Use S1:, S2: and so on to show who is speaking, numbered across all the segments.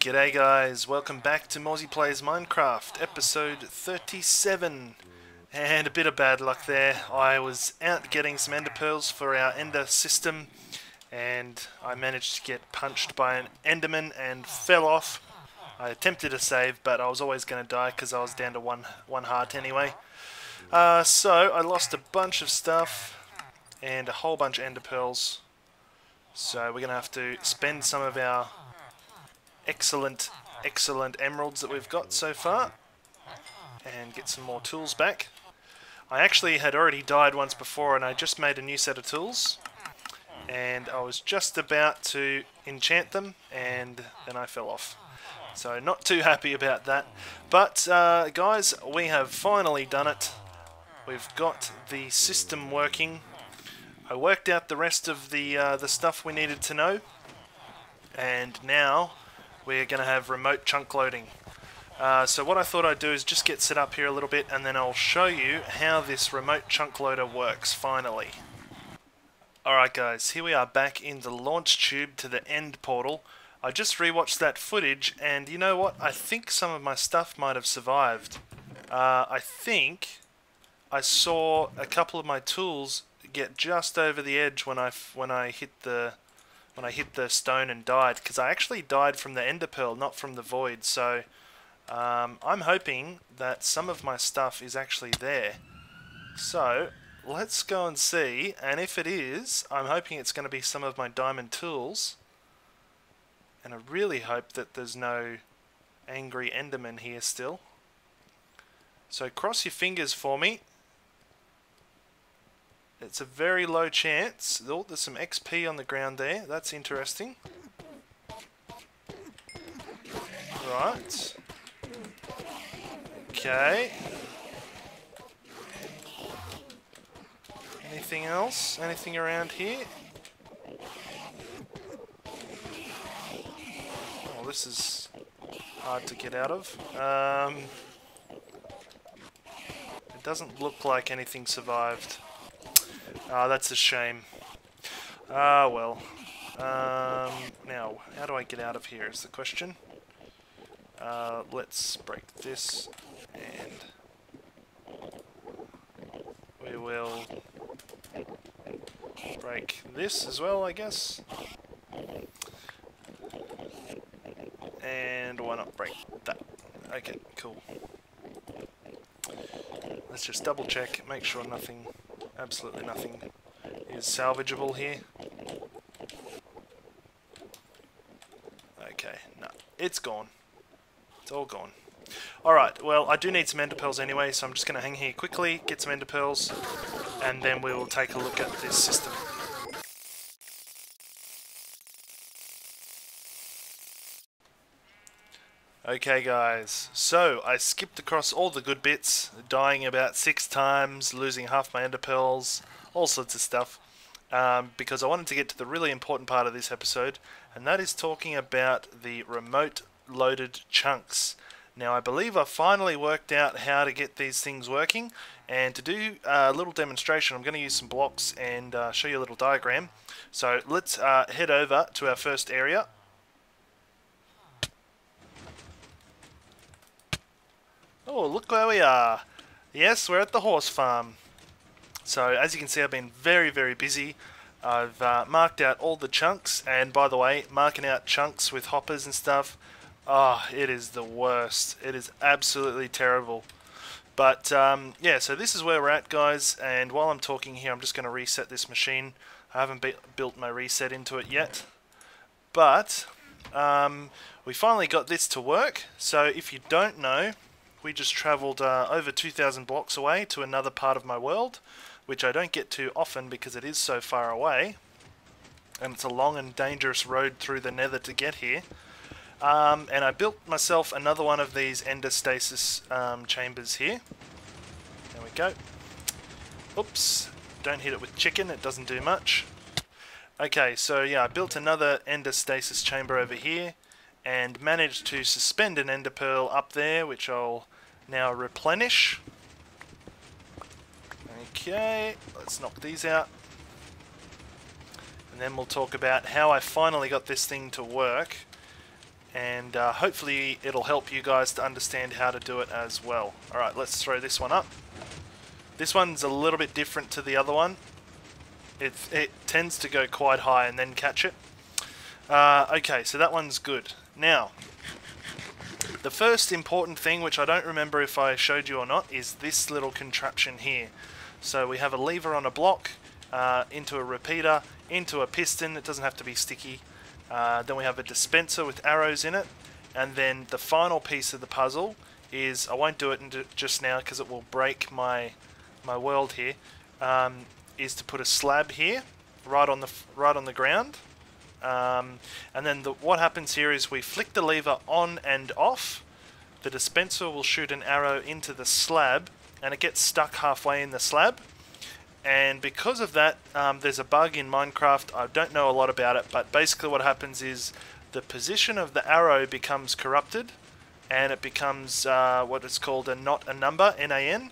S1: G'day guys, welcome back to Morezy Plays Minecraft, episode 37. And a bit of bad luck there. I was out getting some ender pearls for our ender system, and I managed to get punched by an enderman and fell off. I attempted to save, but I was always going to die because I was down to one heart anyway. So I lost a bunch of stuff and a whole bunch of ender pearls. So we're going to have to spend some of our excellent emeralds that we've got so far and get some more tools back. I actually had already died once before and I just made a new set of tools and I was just about to enchant them and then I fell off. So not too happy about that. But guys, we have finally done it. We've got the system working. I worked out the rest of the stuff we needed to know, and now we're going to have remote chunk loading. So what I thought I'd do is just get set up here a little bit and then I'll show you how this remote chunk loader works finally. Alright guys, here we are back in the launch tube to the end portal. I just rewatched that footage and you know what? I think some of my stuff might have survived. I think I saw a couple of my tools get just over the edge when I hit the stone and died, because I actually died from the ender pearl, not from the void. So I'm hoping that some of my stuff is actually there. So let's go and see, and if it is, I'm hoping it's going to be some of my diamond tools, and I really hope that there's no angry enderman here still. So cross your fingers for me. It's a very low chance. Oh, there's some XP on the ground there. That's interesting. Right. Okay. Anything else? Anything around here? Oh, this is hard to get out of. It doesn't look like anything survived. Ah, that's a shame. Ah, well. Now, how do I get out of here is the question. Let's break this, and we will break this as well, I guess. And why not break that? Okay, cool. Let's just double check, make sure nothing, absolutely nothing is salvageable here. Okay, no, it's gone. It's all gone. Alright, well, I do need some ender pearls anyway, so I'm just going to hang here quickly, get some ender pearls, and then we will take a look at this system. Okay guys, so I skipped across all the good bits, dying about 6 times, losing half my ender pearls, all sorts of stuff, because I wanted to get to the really important part of this episode, and that is talking about the remote loaded chunks. Now I believe I finally worked out how to get these things working, and to do a little demonstration I'm going to use some blocks and show you a little diagram. So let's head over to our first area. Oh, look where we are. Yes, we're at the horse farm. So as you can see, I've been very busy. I've marked out all the chunks, and by the way, marking out chunks with hoppers and stuff, it is the worst. It is absolutely terrible. But yeah, so this is where we're at, guys, and while I'm talking here, I'm just going to reset this machine. I haven't built my reset into it yet. But we finally got this to work. So if you don't know, we just travelled over 2,000 blocks away to another part of my world, which I don't get to often because it is so far away, and it's a long and dangerous road through the nether to get here. And I built myself another one of these ender stasis chambers here. There we go. Oops, don't hit it with chicken, it doesn't do much. Okay, so yeah, I built another ender stasis chamber over here, and managed to suspend an ender pearl up there, which I'll now replenish. Okay, let's knock these out. And then we'll talk about how I finally got this thing to work. and hopefully it'll help you guys to understand how to do it as well. Alright, let's throw this one up. This one's a little bit different to the other one. It tends to go quite high and then catch it. Okay, so that one's good. Now, the first important thing, which I don't remember if I showed you or not, is this little contraption here. So we have a lever on a block, into a repeater, into a piston. It doesn't have to be sticky. Then we have a dispenser with arrows in it, and then the final piece of the puzzle is, I won't do it just now because it will break my world here, is to put a slab here, right on the ground. And then what happens here is we flick the lever on and off. The dispenser will shoot an arrow into the slab, and it gets stuck halfway in the slab. And because of that, there's a bug in Minecraft. I don't know a lot about it, but basically what happens is the position of the arrow becomes corrupted, and it becomes what is called not a number, N-A-N.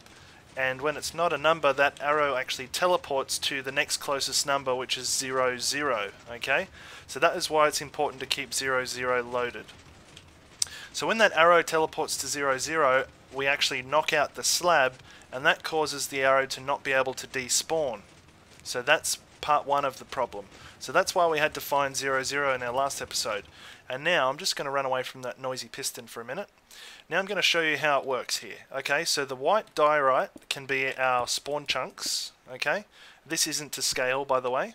S1: And when it's not a number, that arrow actually teleports to the next closest number, which is 0, 0. Okay? So that is why it's important to keep 0, 0 loaded. So when that arrow teleports to 0, 0, we actually knock out the slab, and that causes the arrow to not be able to despawn. So that's part one of the problem. So that's why we had to find 0, 0 in our last episode. And now I'm just going to run away from that noisy piston for a minute. Now I'm going to show you how it works here. Okay, so the white diorite can be our spawn chunks. Okay, this isn't to scale, by the way.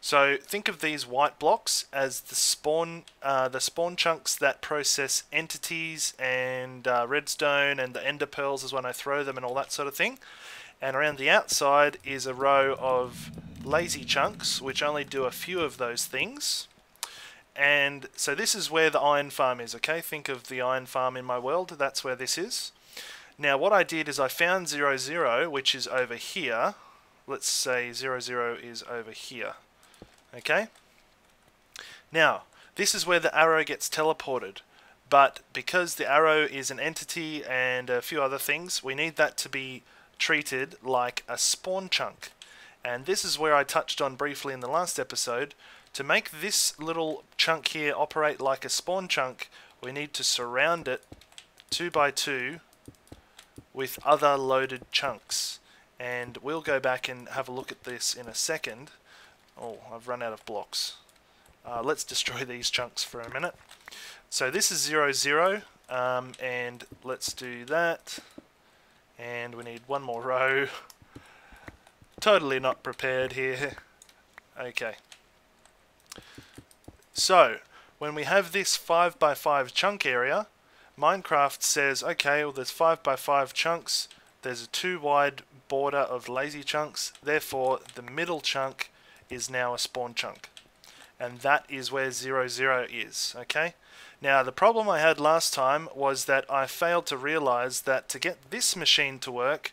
S1: So think of these white blocks as the spawn chunks that process entities and redstone, and the ender pearls is when I throw them and all that sort of thing. And around the outside is a row of lazy chunks, which only do a few of those things. And so this is where the iron farm is, okay? Think of the iron farm in my world, that's where this is. Now what I did is I found 0, 0, which is over here. Let's say 0, 0 is over here, okay? Now, this is where the arrow gets teleported, but because the arrow is an entity and a few other things, we need that to be treated like a spawn chunk. And this is where I touched on briefly in the last episode. To make this little chunk here operate like a spawn chunk, we need to surround it 2 by 2 with other loaded chunks. And we'll go back and have a look at this in a second. Oh, I've run out of blocks. Let's destroy these chunks for a minute. So this is 0, 0, and let's do that. And we need one more row. Totally not prepared here. Okay. So, when we have this 5 by 5 chunk area, Minecraft says, okay, well there's 5 by 5 chunks, there's a 2 wide border of lazy chunks, therefore the middle chunk is now a spawn chunk. And that is where 0, 0 is, okay? Now the problem I had last time was that I failed to realize that to get this machine to work,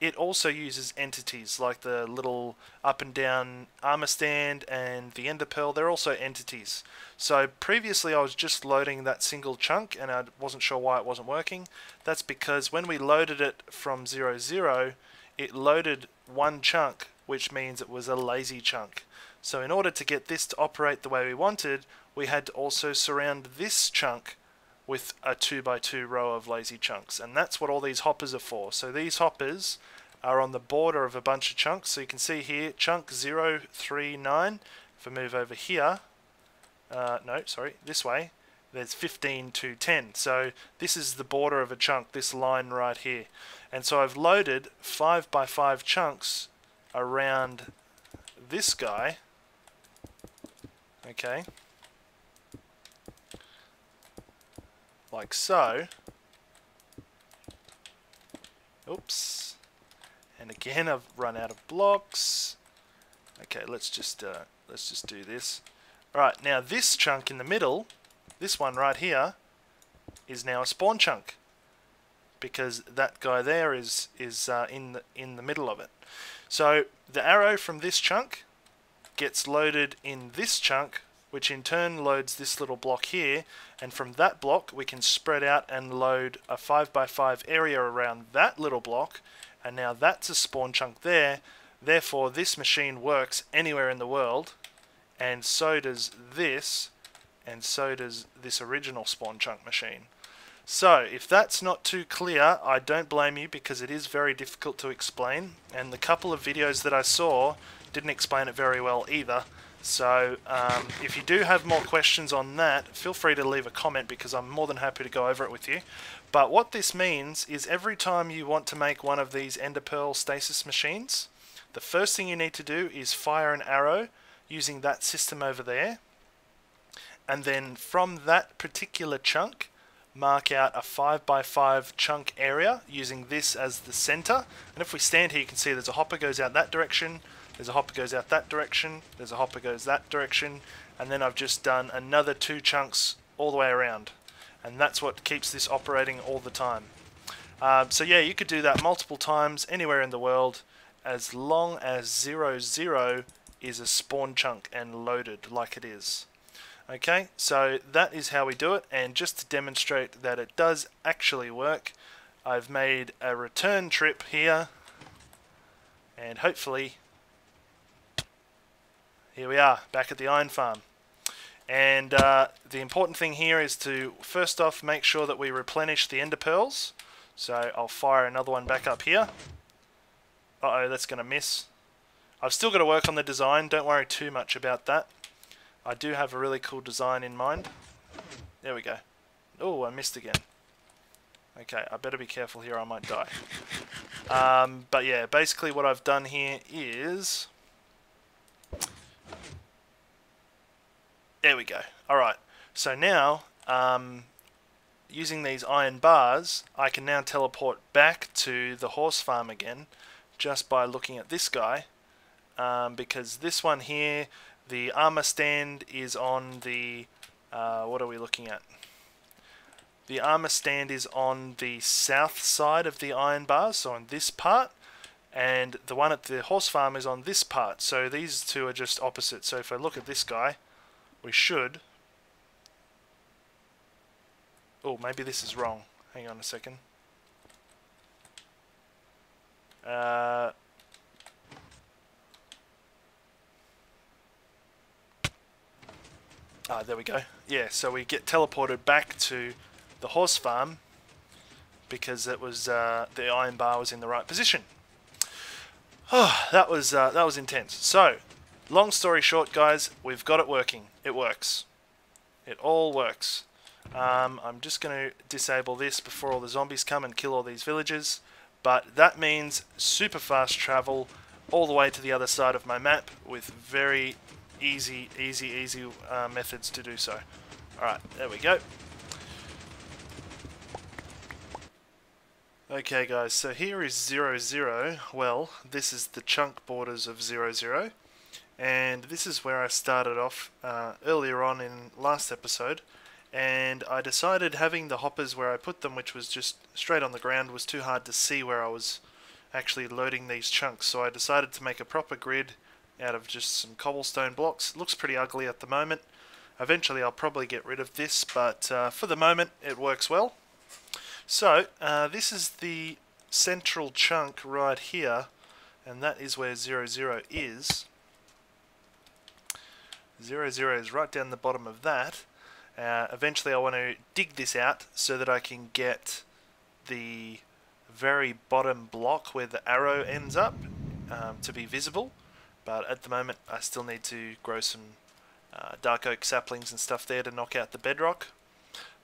S1: it also uses entities like the little up and down armor stand and the ender pearl. They're also entities. So previously I was just loading that single chunk and I wasn't sure why it wasn't working. That's because when we loaded it from 0, 0, it loaded one chunk, which means it was a lazy chunk. So in order to get this to operate the way we wanted, we had to also surround this chunk with a 2 by 2 row of lazy chunks, and that's what all these hoppers are for. So these hoppers are on the border of a bunch of chunks. So you can see here, chunk 0, 3, 9. If I move over here, no, sorry, this way, there's 15 to 10. So this is the border of a chunk, this line right here. And so I've loaded 5 by 5 chunks around this guy, okay, like so. Oops. And again, I've run out of blocks. Okay, let's just do this. Alright, now this chunk in the middle, this one right here, is now a spawn chunk, because that guy there is in the middle of it. So the arrow from this chunk gets loaded in this chunk, which in turn loads this little block here, and from that block we can spread out and load a 5 by 5 area around that little block, and now that's a spawn chunk there. Therefore this machine works anywhere in the world, and so does this, and so does this original spawn chunk machine. So, if that's not too clear, I don't blame you, because it is very difficult to explain, and the couple of videos that I saw didn't explain it very well either. So, if you do have more questions on that, feel free to leave a comment, because I'm more than happy to go over it with you. But what this means is every time you want to make one of these Ender Pearl stasis machines, the first thing you need to do is fire an arrow using that system over there, and then from that particular chunk, mark out a 5x5 chunk area using this as the center. And if we stand here, you can see there's a hopper goes out that direction, there's a hopper goes out that direction, there's a hopper goes that direction, and then I've just done another 2 chunks all the way around, and that's what keeps this operating all the time. So yeah, you could do that multiple times anywhere in the world, as long as 00 is a spawn chunk and loaded like it is. Okay, so that is how we do it, and just to demonstrate that it does actually work, I've made a return trip here, and hopefully, here we are, back at the iron farm. And the important thing here is to, first off, make sure that we replenish the ender pearls. So I'll fire another one back up here. Uh-oh, that's going to miss. I've still got to work on the design, don't worry too much about that. I do have a really cool design in mind. There we go. Oh, I missed again. Okay, I better be careful here, I might die. But yeah, basically what I've done here is... There we go. Alright, so now, using these iron bars, I can now teleport back to the horse farm again, just by looking at this guy, because this one here, the armor stand is on the, what are we looking at? The armor stand is on the south side of the iron bars, so on this part, and the one at the horse farm is on this part, so these two are just opposite. So if I look at this guy, we should... Oh, maybe this is wrong. Hang on a second. There we go. Yeah, so we get teleported back to the horse farm because it was the iron bar was in the right position. Oh, that was intense. So, long story short, guys, we've got it working. It works. It all works. I'm just going to disable this before all the zombies come and kill all these villagers. But that means super fast travel all the way to the other side of my map with very easy methods to do so. Alright, there we go. Okay guys, so here is 00. Well, this is the chunk borders of 00. And this is where I started off earlier on in last episode. And I decided having the hoppers where I put them, which was just straight on the ground, was too hard to see where I was actually loading these chunks. So I decided to make a proper grid out of just some cobblestone blocks. It looks pretty ugly at the moment. Eventually I'll probably get rid of this, but for the moment it works well. So this is the central chunk right here, and that is where 00 is. 00 is right down the bottom of that. Eventually I want to dig this out so that I can get the very bottom block where the arrow ends up to be visible. But at the moment I still need to grow some dark oak saplings and stuff there to knock out the bedrock.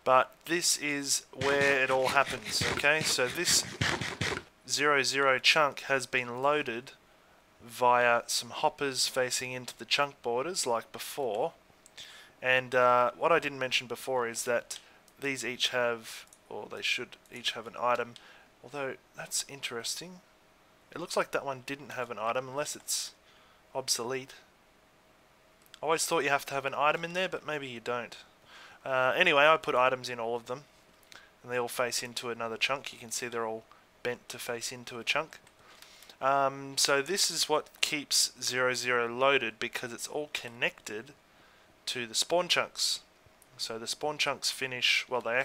S1: But this is where it all happens, okay? So this 00 chunk has been loaded via some hoppers facing into the chunk borders like before. And what I didn't mention before is that these each have, or they should each have an item, although that's interesting. It looks like that one didn't have an item unless it's obsolete. I always thought you have to have an item in there, but maybe you don't. Anyway, I put items in all of them, and they all face into another chunk. You can see they're all bent to face into a chunk. So this is what keeps 00 loaded, because it's all connected to the spawn chunks. So the spawn chunks finish, well the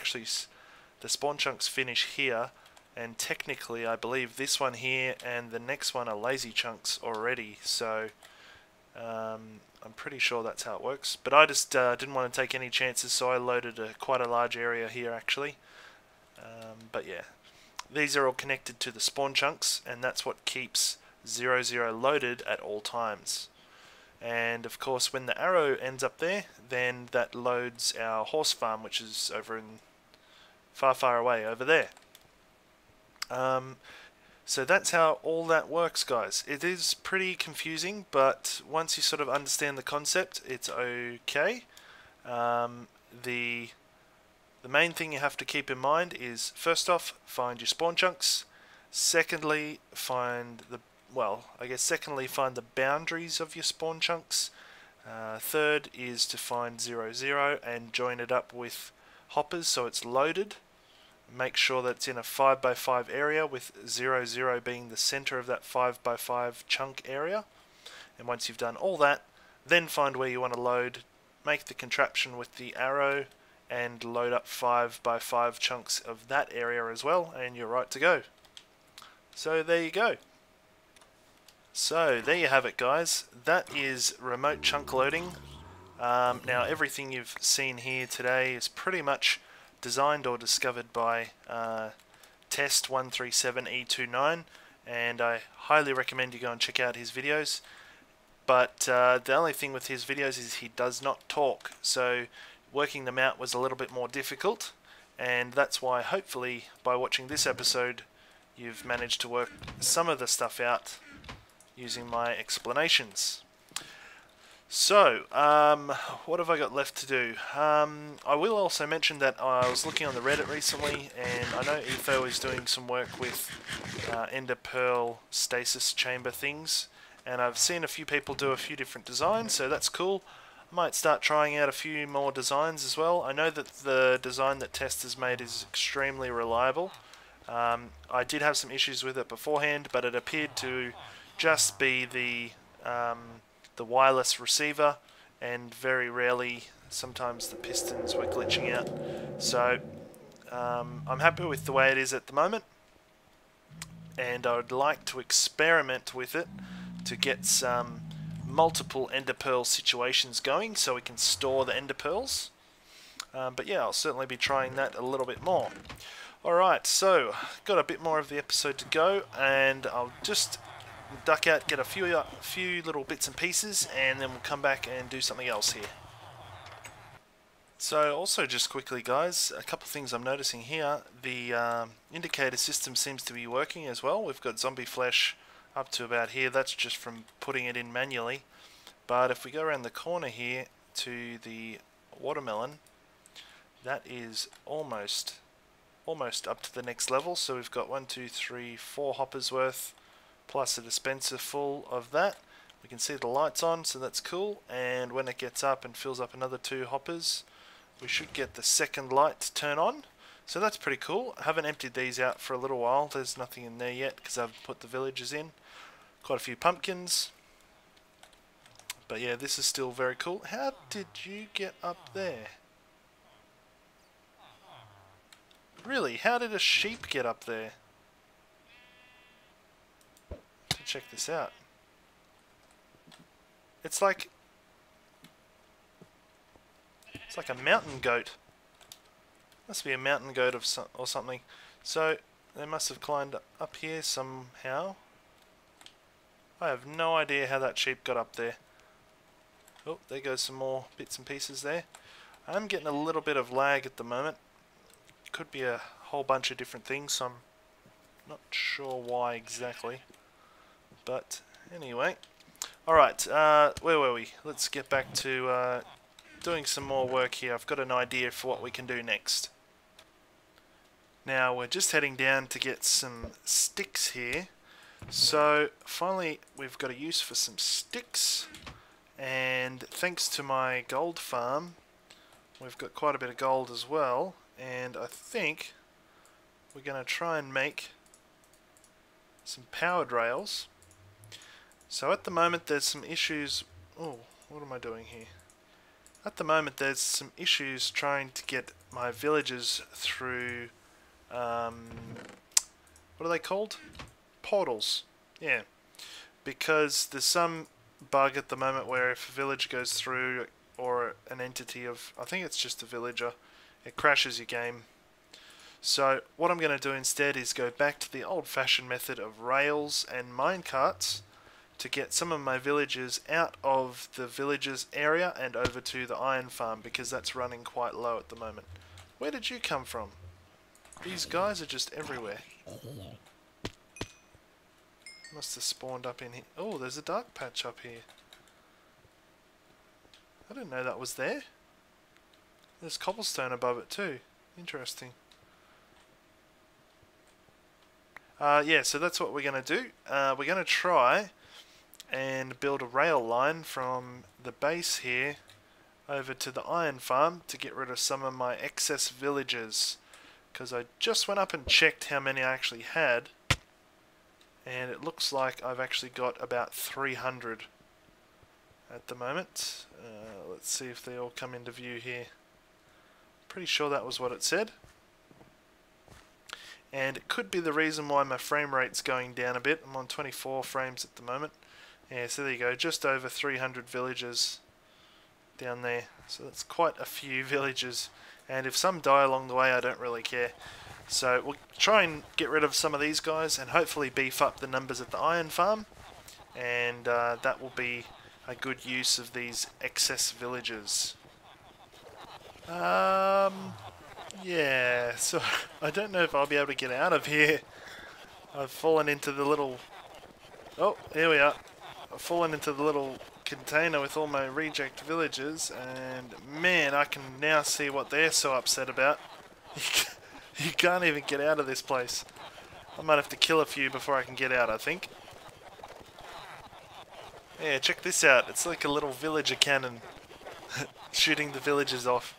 S1: spawn chunks finish here, and technically I believe this one here and the next one are lazy chunks already, so I'm pretty sure that's how it works. But I just didn't want to take any chances, so I loaded quite a large area here actually. But yeah, these are all connected to the spawn chunks, and that's what keeps 00 loaded at all times. And of course, when the arrow ends up there, then that loads our horse farm, which is over in far away over there. So that's how all that works, guys. It is pretty confusing, but once you sort of understand the concept, it's okay. The main thing you have to keep in mind is, first off, find your spawn chunks. Secondly, find the find the boundaries of your spawn chunks. Third is to find 00 and join it up with hoppers so it's loaded. Make sure that it's in a 5x5 area, with 00 being the center of that 5x5 chunk area. And once you've done all that, then find where you want to load, make the contraption with the arrow, and load up 5x5 chunks of that area as well, and you're right to go. So there you go. So there you have it, guys. That is remote chunk loading. Now everything you've seen here today is pretty much designed or discovered by Test137E29, and I highly recommend you go and check out his videos. But the only thing with his videos is he does not talk, so working them out was a little bit more difficult, and that's why hopefully by watching this episode you've managed to work some of the stuff out using my explanations. So, what have I got left to do? I will also mention that I was looking on the Reddit recently, and I know Etho is doing some work with Ender Pearl stasis chamber things, and I've seen a few people do a few different designs, so that's cool. I might start trying out a few more designs as well. I know that the design that Test has made is extremely reliable. I did have some issues with it beforehand, but it appeared to just be the wireless receiver, and very rarely, sometimes the pistons were glitching out. So I'm happy with the way it is at the moment, and I would like to experiment with it to get some multiple ender pearl situations going so we can store the ender pearls. But yeah, I'll certainly be trying that a little bit more. Alright, so got a bit more of the episode to go, and I'll just duck out, get a few little bits and pieces, and then we'll come back and do something else here. So also just quickly, guys, a couple of things I'm noticing here. The indicator system seems to be working as well. We've got zombie flesh up to about here. That's just from putting it in manually. But if we go around the corner here to the watermelon, that is almost up to the next level. So we've got 1, 2, 3, 4 hoppers worth, plus a dispenser full of that. We can see the lights on, so that's cool. And when it gets up and fills up another 2 hoppers, we should get the second light to turn on. So that's pretty cool. I haven't emptied these out for a little while. There's nothing in there yet because I've put the villagers in. Quite a few pumpkins. But yeah, this is still very cool. How did you get up there? Really, how did a sheep get up there? Let's check this out. It's like a mountain goat. Must be a mountain goat or something. So they must have climbed up here somehow. I have no idea how that sheep got up there. Oh, there goes some more bits and pieces there. I'm getting a little bit of lag at the moment. Could be a whole bunch of different things, so I'm not sure why exactly. But anyway. Alright, where were we? Let's get back to doing some more work here. I've got an idea for what we can do next. Now we're just heading down to get some sticks here. So finally we've got a use for some sticks, and thanks to my gold farm we've got quite a bit of gold as well, and I think we're going to try and make some powered rails. So at the moment there's some issues. Oh, what am I doing here? At the moment there's some issues trying to get my villagers through what are they called? Portals. Yeah, because there's some bug at the moment where if a village goes through, or an entity of, I think it's just a villager, it crashes your game. So what I'm going to do instead is go back to the old-fashioned method of rails and minecarts to get some of my villagers out of the villagers area and over to the iron farm, because that's running quite low at the moment. Where did you come from? These guys are just everywhere. Must have spawned up in here. Oh, there's a dark patch up here. I didn't know that was there. There's cobblestone above it too. Interesting. Yeah, so that's what we're going to do. We're going to try and build a rail line from the base here over to the iron farm to get rid of some of my excess villagers, because I just went up and checked how many I actually had, and it looks like I've actually got about 300 at the moment. Let's see if they all come into view here. Pretty sure that was what it said. And it could be the reason why my frame rate's going down a bit. I'm on 24 frames at the moment. Yeah, so there you go, just over 300 villagers down there. So that's quite a few villagers. And if some die along the way, I don't really care. So we'll try and get rid of some of these guys and hopefully beef up the numbers at the iron farm. And that will be a good use of these excess villagers. Yeah, so I don't know if I'll be able to get out of here. I've fallen into the little... Oh, here we are. I've fallen into the little container with all my reject villagers, and man, I can now see what they're so upset about. You can't even get out of this place. I might have to kill a few before I can get out, I think. Yeah, check this out. It's like a little villager cannon shooting the villagers off.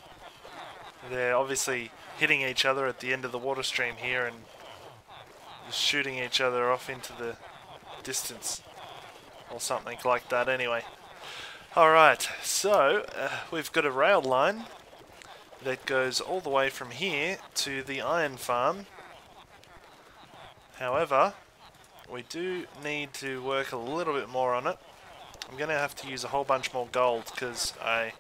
S1: They're obviously hitting each other at the end of the water stream here and just shooting each other off into the distance. Or something like that anyway. Alright, so we've got a rail line that goes all the way from here to the iron farm. However, we do need to work a little bit more on it. I'm going to have to use a whole bunch more gold because I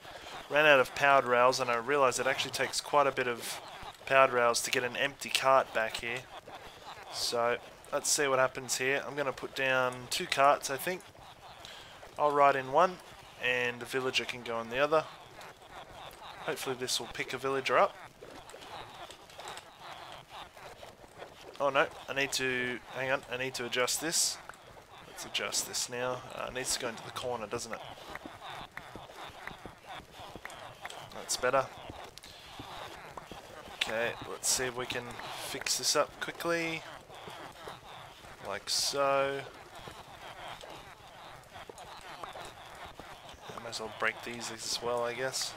S1: ran out of powered rails, and I realised it actually takes quite a bit of powered rails to get an empty cart back here. So let's see what happens here. I'm going to put down 2 carts, I think. I'll ride in one and the villager can go on the other. Hopefully this will pick a villager up. Oh no, I need to, hang on, I need to adjust this. Let's adjust this now. It needs to go into the corner, doesn't it? That's better. Okay, let's see if we can fix this up quickly. Like so. I might as well break these as well, I guess.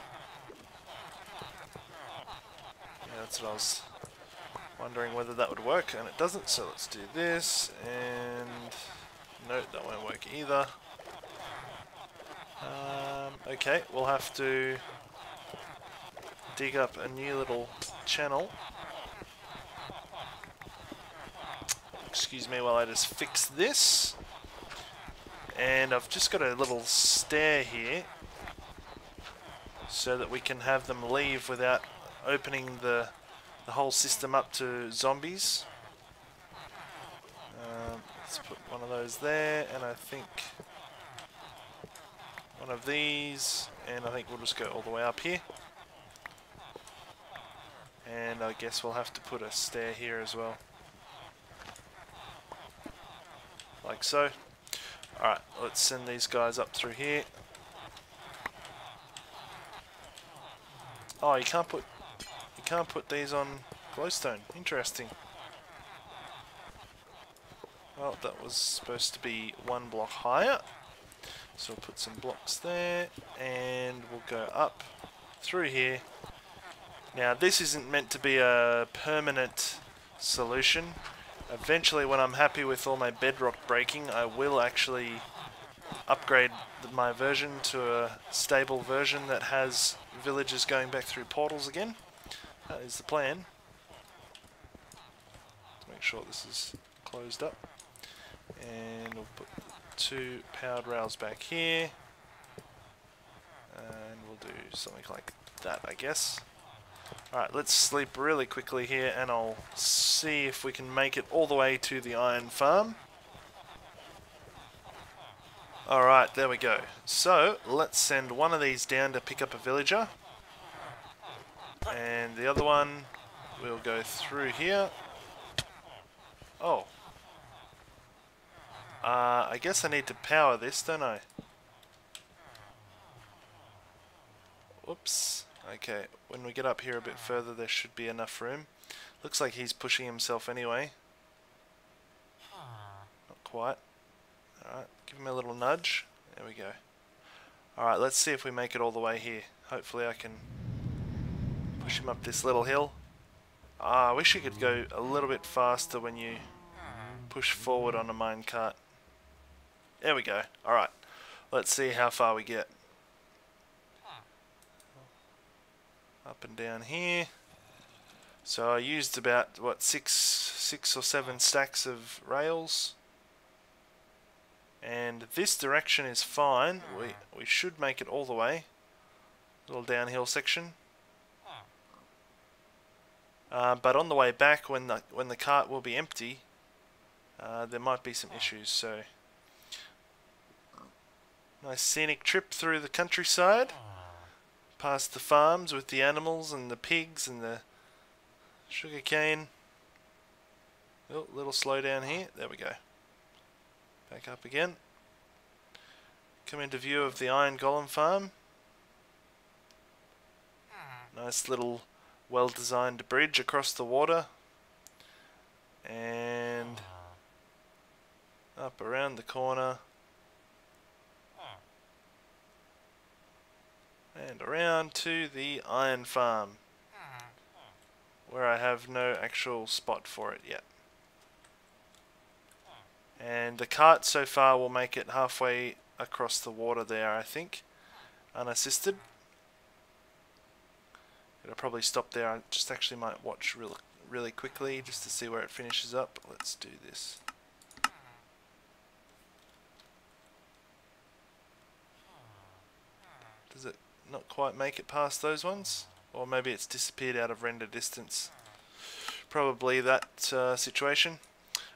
S1: Yeah, that's what I was wondering whether that would work, and it doesn't, so let's do this, and no, that won't work either. Okay, we'll have to dig up a new little channel. Excuse me while I just fix this. And I've just got a little stair here so that we can have them leave without opening the whole system up to zombies. Let's put one of those there, and I think one of these, and I think we'll just go all the way up here. And I guess we'll have to put a stair here as well. Like so. Alright, let's send these guys up through here. Oh, you can't put these on glowstone. Interesting. Well, that was supposed to be 1 block higher. So we'll put some blocks there, and we'll go up through here. Now, this isn't meant to be a permanent solution. Eventually, when I'm happy with all my bedrock breaking, I will actually upgrade my version to a stable version that has villagers going back through portals again. That is the plan. Let's make sure this is closed up. And we'll put 2 powered rails back here. And we'll do something like that, I guess. Alright, let's sleep really quickly here and I'll see if we can make it all the way to the iron farm. Alright, there we go. So, let's send one of these down to pick up a villager. And the other one will go through here. Oh. I guess I need to power this, don't I? Whoops. Okay, when we get up here a bit further there should be enough room. Looks like he's pushing himself anyway. Not quite. Alright, give him a little nudge. There we go. Alright, let's see if we make it all the way here. Hopefully I can push him up this little hill. I wish you could go a little bit faster when you push forward on a minecart. There we go. Alright, let's see how far we get. Up and down here. So I used about, what, six or seven stacks of rails. And this direction is fine. We should make it all the way. Little downhill section. But on the way back, when the cart will be empty, there might be some issues. So, nice scenic trip through the countryside, past the farms with the animals and the pigs and the sugarcane. Oh, little slow down here. There we go. Back up again. Come into view of the iron golem farm. Nice little well-designed bridge across the water. And up around the corner. And around to the iron farm, where I have no actual spot for it yet. And the cart so far will make it halfway across the water there, I think, unassisted. It'll probably stop there. I just actually might watch really quickly just to see where it finishes up. Let's do this. Does it not quite make it past those ones? Or maybe it's disappeared out of render distance. Probably that situation.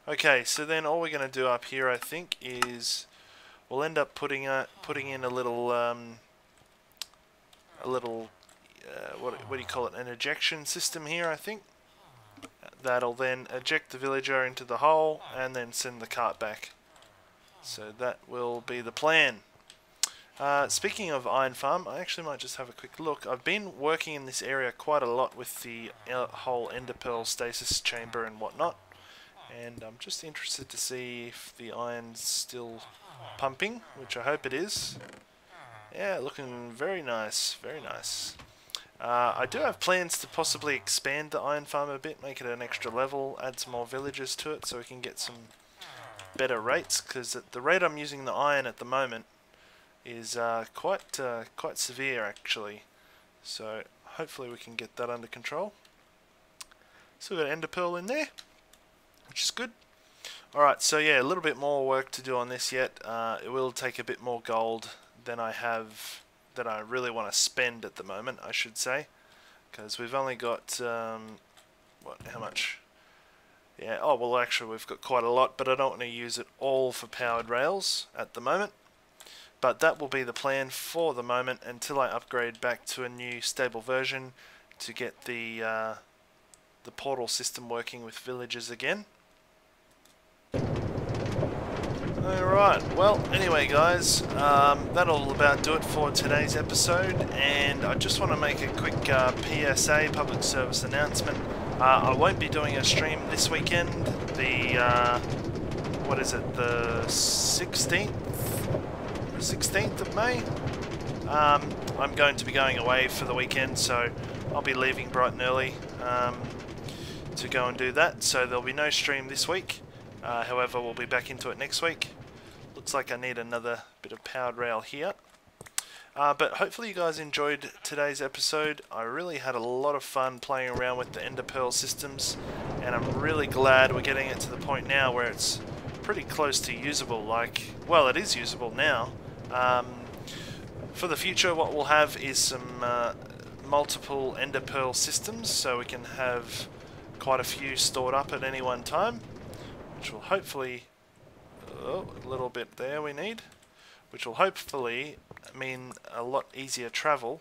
S1: Okay, so then all we're going to do up here, I think, is we'll end up putting in a little what do you call it? An ejection system here, I think. That'll then eject the villager into the hole and then send the cart back. So that will be the plan. Speaking of iron farm, I actually might just have a quick look. I've been working in this area quite a lot with the whole ender pearl stasis chamber and whatnot, and I'm just interested to see if the iron's still pumping, which I hope it is. Yeah, looking very nice, very nice. I do have plans to possibly expand the iron farm a bit, make it an extra level, add some more villagers to it so we can get some better rates, because at the rate I'm using the iron at the moment is quite severe actually. So hopefully we can get that under control. Still got ender pearl in there, which is good. Alright, so yeah, a little bit more work to do on this yet. It will take a bit more gold than I have, that I really want to spend at the moment, I should say, because we've only got how much? Yeah, oh well, actually we've got quite a lot, but I don't want to use it all for powered rails at the moment. But that will be the plan for the moment until I upgrade back to a new stable version to get the portal system working with villagers again. Alright, well, anyway guys, that'll about do it for today's episode, and I just want to make a quick PSA, public service announcement. I won't be doing a stream this weekend, the, what is it, the 16th of May? I'm going to be going away for the weekend, so I'll be leaving bright and early to go and do that, so there'll be no stream this week. However, we'll be back into it next week. Looks like I need another bit of powered rail here. But hopefully you guys enjoyed today's episode. I really had a lot of fun playing around with the ender pearl systems, and I'm really glad we're getting it to the point now where it's pretty close to usable. Like, well, it is usable now. For the future, what we'll have is some multiple ender pearl systems, so we can have quite a few stored up at any one time, which will hopefully... oh, a little bit there we need, which will hopefully mean a lot easier travel,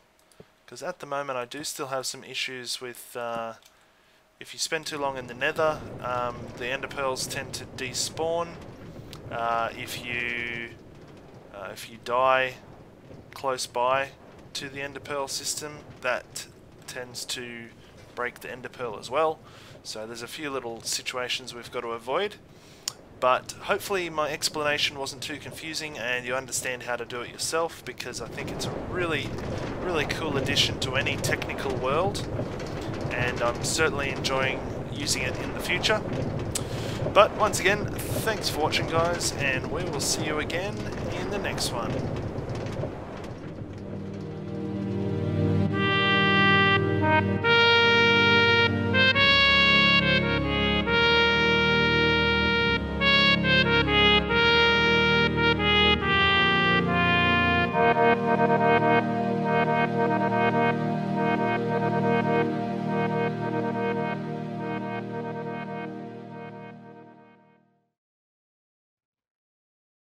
S1: because at the moment I do still have some issues with if you spend too long in the nether, the ender pearls tend to despawn. If you die close by to the ender pearl system, that tends to break the ender pearl as well. So there's a few little situations we've got to avoid. But hopefully my explanation wasn't too confusing and you understand how to do it yourself, because I think it's a really cool addition to any technical world, and I'm certainly enjoying using it in the future. But once again, thanks for watching guys, and we will see you again in the next one.